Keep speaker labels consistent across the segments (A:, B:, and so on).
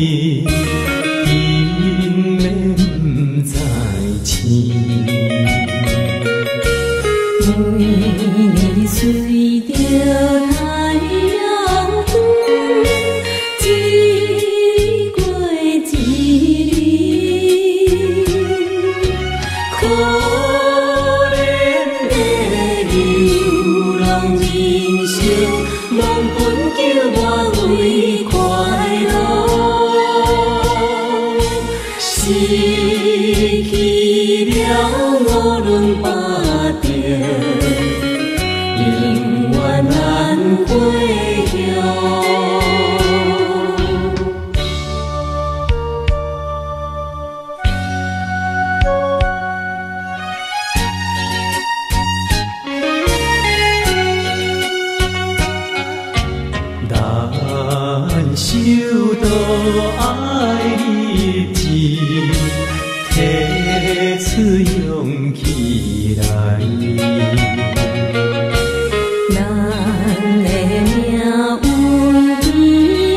A: 因的不知醒。
B: 每年随着太阳光，一过一日，可怜的流浪人生，望本叫我为快乐，失去了五伦八德。永远难回乡。
A: 咱受到爱日子，提出勇气来。
B: 咱的命运已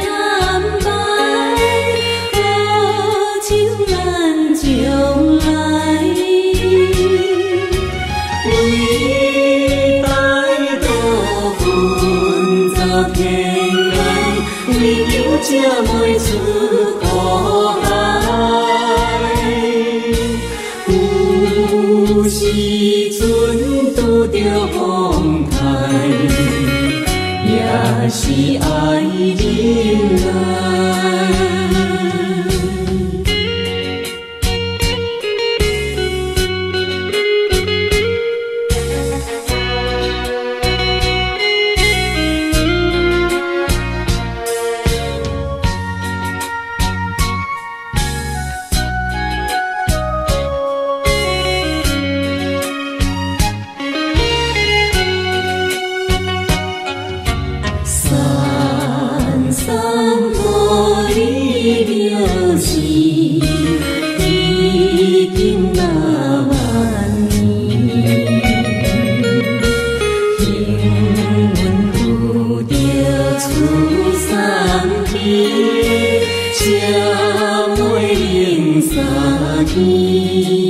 B: 安排，好像咱将来。为大道奔走天涯，为求这袂出苦海。有时阵拄着风台，也是爱忍耐。山坡里了是已经那万年，幸运拄着出三天，才袂冷三天。